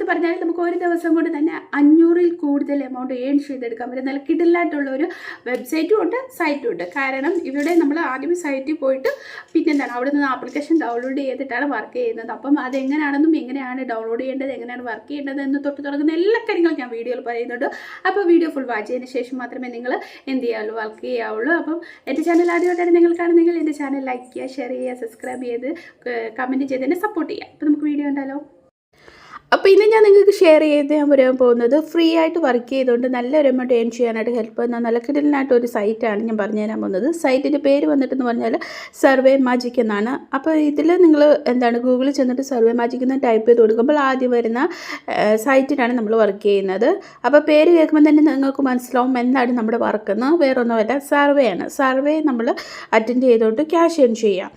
എന്ത് പറഞ്ഞാലും നമുക്ക് ഒരു ദിവസം കൊണ്ട് തന്നെ 500-ൽ കൂടുതൽ എമൗണ്ട് ഏൺ ചെയ്തെടുക്കാൻ പറ്റും. നല്ല കിടിലായിട്ടുള്ള ഒരു വെബ്സൈറ്റും ഉണ്ട്, സൈറ്റും ഉണ്ട്. കാരണം ഇവിടെ നമ്മൾ ആദ്യമേ സൈറ്റിൽ പോയിട്ട് പിന്നെന്താണ് അവിടെ നിന്ന് ആപ്ലിക്കേഷൻ ഡൗൺലോഡ് ചെയ്തിട്ടാണ് വർക്ക് ചെയ്യുന്നത്. അപ്പം അതെങ്ങനെയാണെന്നും എങ്ങനെയാണ് ഡൗൺലോഡ് ചെയ്യേണ്ടത്, എങ്ങനെയാണ് വർക്ക് ചെയ്യേണ്ടത് എന്ന് തൊട്ട് തുടങ്ങുന്ന എല്ലാ കാര്യങ്ങളും ഞാൻ വീഡിയോയിൽ പറയുന്നുണ്ട്. അപ്പോൾ വീഡിയോ ഫുൾ വാച്ച് ചെയ്തതിന് ശേഷം മാത്രമേ നിങ്ങൾ എന്ത് ചെയ്യാവുള്ളൂ, വർക്ക് ചെയ്യാവുള്ളൂ. അപ്പം എൻ്റെ ചാനൽ ആദ്യമായിട്ടാണ് നിങ്ങൾ കാണുന്നെങ്കിൽ എൻ്റെ ചാനൽ ലൈക്ക് ചെയ്യുക, ഷെയർ ചെയ്യുക, സബ്സ്ക്രൈബ് ചെയ്ത് കമൻറ്റ് ചെയ്ത് എന്നെ സപ്പോർട്ട് ചെയ്യുക. അപ്പോൾ നമുക്ക് വീഡിയോ ഉണ്ടല്ലോ. അപ്പോൾ ഇന്ന് ഞാൻ നിങ്ങൾക്ക് ഷെയർ ചെയ്ത് ഞാൻ പറയാൻ പോകുന്നത് ഫ്രീ ആയിട്ട് വർക്ക് ചെയ്തുകൊണ്ട് നല്ലൊരു എമൗണ്ട് ഏൺ ചെയ്യാനായിട്ട് ഹെൽപ്പ് ചെയ്യുന്ന നല്ല കിടലിനായിട്ട് ഒരു സൈറ്റാണ് ഞാൻ പറഞ്ഞു തരാൻ പോകുന്നത്. സൈറ്റിൻ്റെ പേര് വന്നിട്ടെന്ന് പറഞ്ഞാൽ സർവേ മാജിക് എന്നാണ്. അപ്പോൾ ഇതിൽ നിങ്ങൾ എന്താണ് ഗൂഗിളിൽ ചെന്നിട്ട് സർവേ മാജിക് എന്ന് ടൈപ്പ് ചെയ്ത് കൊടുക്കുമ്പോൾ ആദ്യം വരുന്ന സൈറ്റിലാണ് നമ്മൾ വർക്ക് ചെയ്യുന്നത്. അപ്പോൾ പേര് കേൾക്കുമ്പോൾ തന്നെ നിങ്ങൾക്ക് മനസ്സിലാവും എന്താണ് നമ്മുടെ വർക്ക് എന്ന്. വേറൊന്നുമല്ല, സർവേ ആണ്. സർവേ നമ്മൾ അറ്റൻഡ് ചെയ്തുകൊണ്ട് ക്യാഷ് ഏൺ ചെയ്യാം,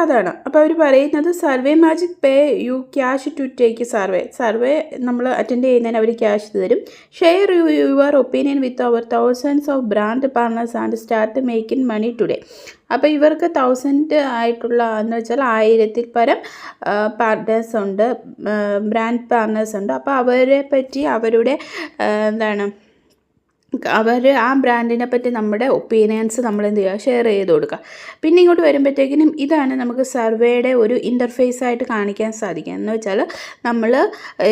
അതാണ്. അപ്പോൾ അവർ പറയുന്നത് Survey Magic pay you cash to take survey നമ്മൾ അറ്റൻഡ് ചെയ്യുന്നതിന് അവർ ക്യാഷ് തരും. Share your opinion with our thousands of brand partners and start making money today. അപ്പോൾ ഇവർക്ക് 1000 ആയിട്ടുള്ള എന്ന് വെച്ചാൽ 1000-ൽ പരം പാർട്ട്നേഴ്സ് ഉണ്ട്, ബ്രാൻഡ് പാർട്ട്നേഴ്സ് ഉണ്ട്. അപ്പോൾ അവരെ പറ്റി അവരുടെ എന്താണ് ആ ബ്രാൻഡിനെ പറ്റി നമ്മുടെ ഒപ്പീനിയൻസ് നമ്മൾ എന്ത് ചെയ്യുക, ഷെയർ ചെയ്ത് കൊടുക്കുക. പിന്നെ ഇങ്ങോട്ട് വരുമ്പോഴത്തേക്കിനും ഇതാണ് നമുക്ക് സർവേയുടെ ഒരു ഇൻ്റർഫേസ് ആയിട്ട് കാണിക്കാൻ സാധിക്കുക. എന്ന് വെച്ചാൽ നമ്മൾ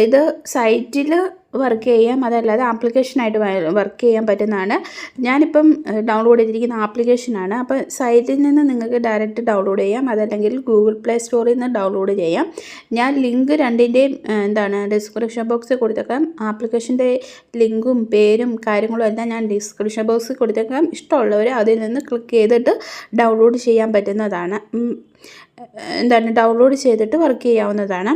ഇത് സൈറ്റിൽ വർക്ക് ചെയ്യാം, അതല്ലാതെ ആപ്ലിക്കേഷനായിട്ട് വർക്ക് ചെയ്യാൻ പറ്റുന്നതാണ്. ഞാനിപ്പം ഡൗൺലോഡ് ചെയ്തിരിക്കുന്ന ആപ്ലിക്കേഷനാണ്. അപ്പോൾ സൈറ്റിൽ നിന്ന് നിങ്ങൾക്ക് ഡയറക്റ്റ് ഡൗൺലോഡ് ചെയ്യാം, അതല്ലെങ്കിൽ ഗൂഗിൾ പ്ലേ സ്റ്റോറിൽ നിന്ന് ഡൗൺലോഡ് ചെയ്യാം. ഞാൻ ലിങ്ക് രണ്ടിൻ്റെയും ഡിസ്ക്രിപ്ഷൻ ബോക്സിൽ കൊടുത്തേക്കാം. ആപ്ലിക്കേഷൻ്റെ ലിങ്കും പേരും കാര്യങ്ങളും എല്ലാം ഞാൻ ഡിസ്ക്രിപ്ഷൻ ബോക്സിൽ കൊടുത്തേക്കാം. ഇഷ്ടമുള്ളവർ അതിൽ നിന്ന് ക്ലിക്ക് ചെയ്തിട്ട് ഡൗൺലോഡ് ചെയ്യാൻ പറ്റുന്നതാണ്. ഡൗൺലോഡ് ചെയ്തിട്ട് വർക്ക് ചെയ്യാവുന്നതാണ്.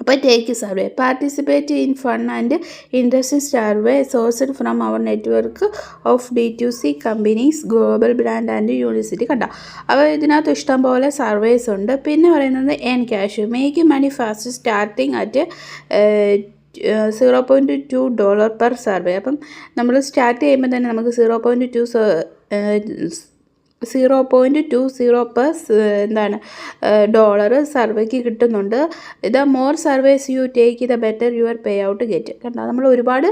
അപ്പോൾ take survey, participate in fun and interesting survey sourced from our network of D2C companies, global brand and university. കണ്ടോ, അപ്പോൾ ഇതിനകത്ത് ഇഷ്ടം പോലെ സർവേസ് ഉണ്ട്. പിന്നെ പറയുന്നത് earn cash, make money fast starting at $0.2 per survey. അപ്പം നമ്മൾ സ്റ്റാർട്ട് ചെയ്യുമ്പോൾ തന്നെ നമുക്ക് 0.20 പെർ ഡോളർ സർവേക്ക് കിട്ടുന്നുണ്ട്. The more surveys you take the better your pay out get. കണ്ടോ, നമ്മൾ ഒരുപാട്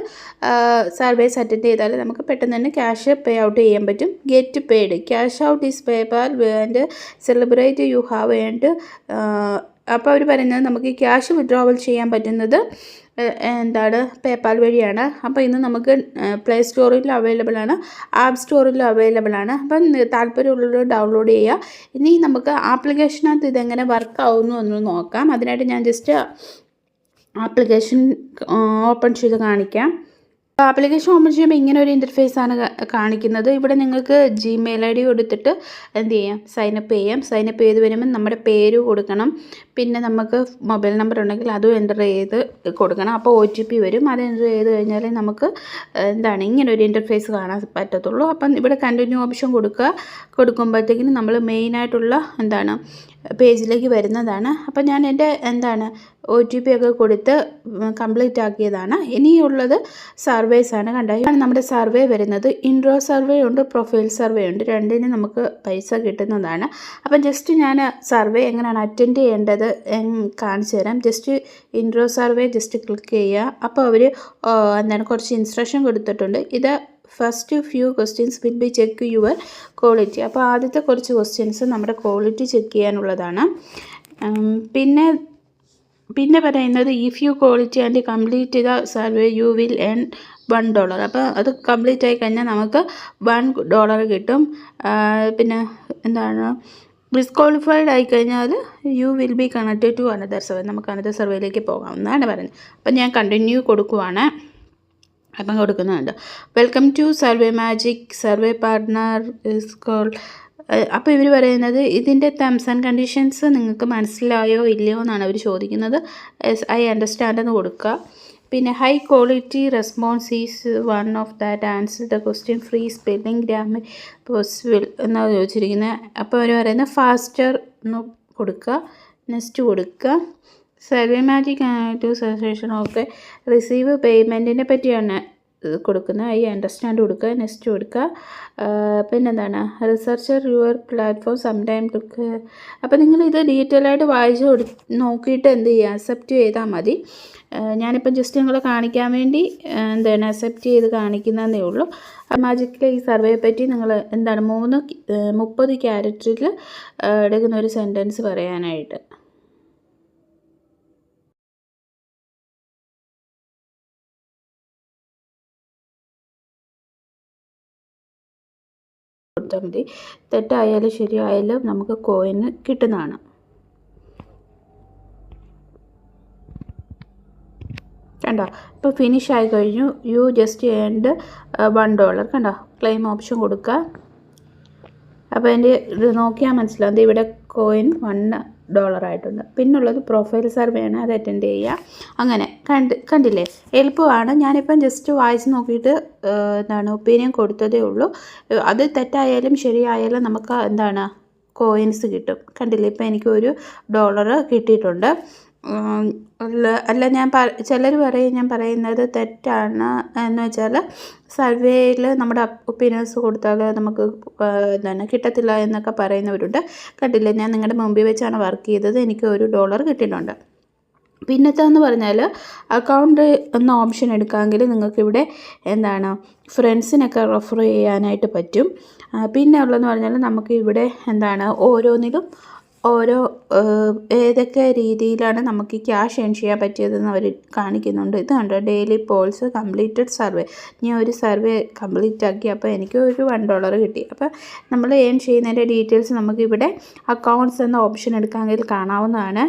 സർവേസ് അറ്റൻഡ് ചെയ്താൽ നമുക്ക് പെട്ടെന്ന് തന്നെ ക്യാഷ് പേ ഔട്ട് ചെയ്യാൻ പറ്റും. Get paid, cash out is PayPal and celebrate you have earned. അപ്പോൾ അവർ പറയുന്നത് നമുക്ക് ക്യാഷ് വിഡ്രോവൽ ചെയ്യാൻ പറ്റുന്നത് പേപ്പാൽ വഴിയാണ്. അപ്പോൾ ഇന്ന് നമുക്ക് പ്ലേ സ്റ്റോറിൽ അവൈലബിൾ ആണ്, ആപ്പ് സ്റ്റോറിൽ അവൈലബിൾ ആണ്. അപ്പം താല്പര്യമുള്ളവർ ഡൗൺലോഡ് ചെയ്യുക. ഇനി നമുക്ക് ആപ്ലിക്കേഷനകത്ത് ഇതെങ്ങനെ വർക്ക് ആവുന്നു എന്ന് നോക്കാം. അതിനായിട്ട് ഞാൻ ജസ്റ്റ് ആപ്ലിക്കേഷൻ ഓപ്പൺ ചെയ്ത് കാണിക്കാം. ആപ്ലിക്കേഷൻ ഓപ്പൺ ചെയ്യുമ്പോൾ ഇങ്ങനെ ഒരു ഇൻ്റർഫേസാണ് കാണിക്കുന്നത്. ഇവിടെ നിങ്ങൾക്ക് Gmail ID കൊടുത്തിട്ട് എന്ത് ചെയ്യാം, സൈനപ്പ് ചെയ്യാം. സൈനപ്പ് ചെയ്ത് വരുമ്പോൾ നമ്മുടെ പേര് കൊടുക്കണം. പിന്നെ നമുക്ക് മൊബൈൽ നമ്പർ ഉണ്ടെങ്കിൽ അതും എൻ്റർ ചെയ്ത് കൊടുക്കണം. അപ്പോൾ OTP വരും. അത് എൻ്റർ ചെയ്ത് കഴിഞ്ഞാൽ നമുക്ക് ഇങ്ങനെ ഒരു ഇൻ്റർഫേസ് കാണാൻ പറ്റത്തുള്ളൂ. അപ്പം ഇവിടെ കണ്ടിന്യൂ ഓപ്ഷൻ കൊടുക്കുമ്പോഴത്തേക്കിനും നമ്മൾ മെയിനായിട്ടുള്ള പേജിലേക്ക് വരുന്നതാണ്. അപ്പം ഞാൻ എൻ്റെ OTP ഒക്കെ കൊടുത്ത് കംപ്ലീറ്റ് ആക്കിയതാണ്. ഇനിയുള്ളത് സർവേസാണ്. കണ്ടോ, ഇതാണ് നമ്മുടെ സർവേ വരുന്നത്. ഇൻട്രോ സർവേ ഉണ്ട്, പ്രൊഫൈൽ സർവേ ഉണ്ട്. രണ്ടിനും നമുക്ക് പൈസ കിട്ടുന്നതാണ്. അപ്പം ജസ്റ്റ് ഞാൻ സർവേ എങ്ങനെയാണ് അറ്റൻഡ് ചെയ്യേണ്ടത് കാണിച്ചു തരാം. Just intro survey just click ചെയ്യുക. അപ്പോൾ അവർ കുറച്ച് ഇൻസ്ട്രക്ഷൻ കൊടുത്തിട്ടുണ്ട്. ഇത് first few questions will be check your quality. അപ്പോൾ ആദ്യത്തെ കുറച്ച് ക്വസ്റ്റ്യൻസ് നമ്മുടെ ക്വാളിറ്റി ചെക്ക് ചെയ്യാനുള്ളതാണ്. പിന്നെ പറയുന്നത് if you quality and complete the survey you will earn $1. അപ്പോൾ അത് കംപ്ലീറ്റ് ആയി കഴിഞ്ഞാൽ നമുക്ക് $1 കിട്ടും. പിന്നെ ഡിസ്ക്വാളിഫൈഡ് ആയിക്കഴിഞ്ഞാൽ you will be connected to another survey. നമുക്ക് അനദർ സർവേയിലേക്ക് പോകാമെന്നാണ് പറയുന്നത്. അപ്പം ഞാൻ കണ്ടിന്യൂ കൊടുക്കുവാണ്. അപ്പം കൊടുക്കുന്നുണ്ട്, welcome to Survey Magic, survey partner is call. അപ്പോൾ ഇവർ പറയുന്നത് ഇതിൻ്റെ ടേംസ് ആൻഡ് കണ്ടീഷൻസ് നിങ്ങൾക്ക് മനസ്സിലായോ ഇല്ലയോ എന്നാണ് അവർ ചോദിക്കുന്നത്. ഐ അണ്ടർസ്റ്റാൻഡ് എന്ന് കൊടുക്കുക. പിന്നെ high quality response is one of that answer the question free spelling grammar possible എന്നാണ് ചോദിച്ചിരിക്കുന്നത്. അപ്പോൾ അവർ പറയുന്നത് ഫാസ്റ്റർ എന്ന് കൊടുക്കുക, നെക്സ്റ്റ് കൊടുക്കുക. Survey magic to suggestion okay receive പേയ്മെൻറ്റിനെ പറ്റിയാണ് കൊടുക്കുന്നത്. ഐ അണ്ടർസ്റ്റാൻഡ് കൊടുക്കുക, നെക്സ്റ്റ് കൊടുക്കുക. പിന്നെന്താണ് researcher your platform sometime took. അപ്പോൾ നിങ്ങളിത് ഡീറ്റെയിൽ ആയിട്ട് വായിച്ച് നോക്കിയിട്ട് എന്ത് ചെയ്യുക, അക്സെപ്റ്റ് ചെയ്താൽ മതി. ഞാനിപ്പം ജസ്റ്റ് നിങ്ങളെ കാണിക്കാൻ വേണ്ടി എന്താണ് അക്സെപ്റ്റ് ചെയ്ത് കാണിക്കുന്നതേ ഉള്ളൂ. മാജിക്കിലെ ഈ സർവേയെ പറ്റി നിങ്ങൾ എന്താണ് 30 ക്യാരക്ടറിൽ എടുക്കുന്ന ഒരു സെൻറ്റൻസ് പറയാനായിട്ട്. കൊടുത്താൽ മതി. തെറ്റായാലും ശരിയായാലും നമുക്ക് കോയിന് കിട്ടുന്നതാണ്. കണ്ടോ, ഇപ്പോൾ ഫിനിഷ് ആയി കഴിഞ്ഞു. You just earned $1. കണ്ടോ, ക്ലെയിം ഓപ്ഷൻ കൊടുക്കുക. അപ്പോൾ എൻ്റെ ഇത് നോക്കിയാൽ മനസ്സിലാവും, ഇവിടെ കോയിൻ $1 ആയിട്ടുണ്ട്. പിന്നുള്ളത് പ്രൊഫൈൽ സർവേ ആണ്, അത് അറ്റൻഡ് ചെയ്യുക. അങ്ങനെ കണ്ടില്ലേ, എളുപ്പമാണ്. ഞാനിപ്പം ജസ്റ്റ് വായിച്ച് നോക്കിയിട്ട് എന്താണ് ഒപ്പീനിയൻ കൊടുത്തതേ ഉള്ളൂ. അത് തെറ്റായാലും ശരിയായാലും നമുക്ക് എന്താണ് കോയിൻസ് കിട്ടും. കണ്ടില്ലേ, ഇപ്പം എനിക്ക് $1 കിട്ടിയിട്ടുണ്ട്. അല്ല ചിലർ പറയും ഞാൻ പറയുന്നത് തെറ്റാണ് എന്ന് വെച്ചാൽ സർവേയിൽ നമ്മുടെ ഒപ്പീനിയൻസ് കൊടുത്താൽ നമുക്ക് എന്താണ് കിട്ടത്തില്ല എന്നൊക്കെ പറയുന്നവരുണ്ട്. കണ്ടില്ലേ, ഞാൻ നിങ്ങളുടെ മുമ്പിൽ വെച്ചാണ് വർക്ക് ചെയ്തത്, എനിക്ക് $1 കിട്ടിയിട്ടുണ്ട്. പിന്നത്തേന്ന് പറഞ്ഞാൽ അക്കൗണ്ട് എന്ന ഓപ്ഷൻ എടുക്കാമെങ്കിൽ നിങ്ങൾക്കിവിടെ എന്താണ് ഫ്രണ്ട്സിനൊക്കെ റെഫർ ചെയ്യാനായിട്ട് പറ്റും. പിന്നെ ഉള്ളതെന്ന് പറഞ്ഞാൽ നമുക്ക് ഇവിടെ എന്താണ് ഓരോന്നിലും ഓരോ ഏതൊക്കെ രീതിയിലാണ് നമുക്ക് ക്യാഷ് ഏൺ ചെയ്യാൻ പറ്റിയതെന്ന് അവർ കാണിക്കുന്നുണ്ട്. ഇത് കണ്ടോ, ഡെയിലി പോൾസ് കംപ്ലീറ്റഡ് സർവേ. ഞാൻ ഒരു സർവേ കംപ്ലീറ്റ് ആക്കി, അപ്പോൾ എനിക്ക് $1 കിട്ടി. അപ്പോൾ നമ്മൾ ഏൺ ചെയ്യുന്നതിൻ്റെ ഡീറ്റെയിൽസ് നമുക്കിവിടെ അക്കൗണ്ട്സ് എന്ന ഓപ്ഷൻ എടുക്കാമെങ്കിൽ കാണാവുന്നതാണ്.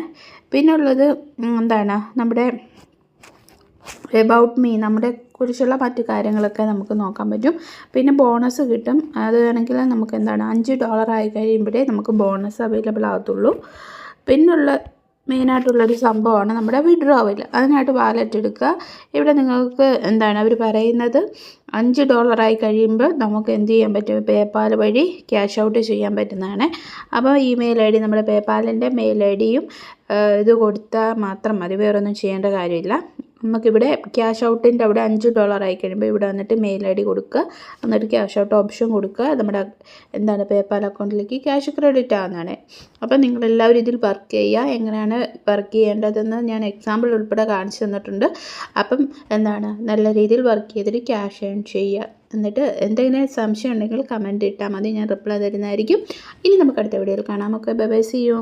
പിന്നുള്ളത് എന്താണ് നമ്മുടെ എബൌട്ട് മീ, നമ്മുടെ കുറിച്ചുള്ള മറ്റു കാര്യങ്ങളൊക്കെ നമുക്ക് നോക്കാൻ പറ്റും. പിന്നെ ബോണസ് കിട്ടും. അത് വേണമെങ്കിൽ നമുക്ക് എന്താണ് $5 ആയി കഴിയുമ്പോഴേ നമുക്ക് ബോണസ് അവൈലബിൾ ആകത്തുള്ളൂ. പിന്നുള്ള മെയിനായിട്ടുള്ളൊരു സംഭവമാണ് നമ്മുടെ വിഡ്രോവൽ. അതിനായിട്ട് വാലറ്റ് എടുക്കുക. ഇവിടെ നിങ്ങൾക്ക് എന്താണ് അവർ പറയുന്നത് $5 ആയി കഴിയുമ്പോൾ നമുക്ക് എന്ത് ചെയ്യാൻ പറ്റും, പേപ്പാൽ വഴി ക്യാഷ് ഔട്ട് ചെയ്യാൻ പറ്റുന്നതാണ്. അപ്പോൾ ഇമെയിൽ ഐ ഡി, നമ്മുടെ പേപ്പാലിൻ്റെ മെയിൽ ഐ ഡിയും ഇത് കൊടുത്താൽ മാത്രം മതി, വേറൊന്നും ചെയ്യേണ്ട കാര്യമില്ല. നമുക്കിവിടെ ക്യാഷ് ഔട്ടിൻ്റെ അവിടെ $5 ആയി കഴിയുമ്പോൾ ഇവിടെ വന്നിട്ട് മെയിൽ ഐ ഡി കൊടുക്കുക, എന്നിട്ട് ക്യാഷ് ഔട്ട് ഓപ്ഷൻ കൊടുക്കുക. നമ്മുടെ എന്താണ് പേപ്പാൽ അക്കൗണ്ടിലേക്ക് ക്യാഷ് ക്രെഡിറ്റ് ആവുന്നതാണ്. അപ്പം നിങ്ങളെല്ലാവരും ഇതിൽ വർക്ക് ചെയ്യുക. എങ്ങനെയാണ് വർക്ക് ചെയ്യേണ്ടതെന്ന് ഞാൻ എക്സാമ്പിൾ ഉൾപ്പെടെ കാണിച്ചു തന്നിട്ടുണ്ട്. അപ്പം എന്താണ് നല്ല രീതിയിൽ വർക്ക് ചെയ്തിട്ട് ക്യാഷ് ഏൺ ചെയ്യുക. എന്നിട്ട് എന്തെങ്കിലും സംശയം ഉണ്ടെങ്കിൽ കമൻറ്റ് ഇട്ടാൽ മതി, ഞാൻ റിപ്ലൈ തരുന്നതായിരിക്കും. ഇനി നമുക്ക് അടുത്ത വീഡിയോയിൽ കാണാം. Okay, bye bye, see U.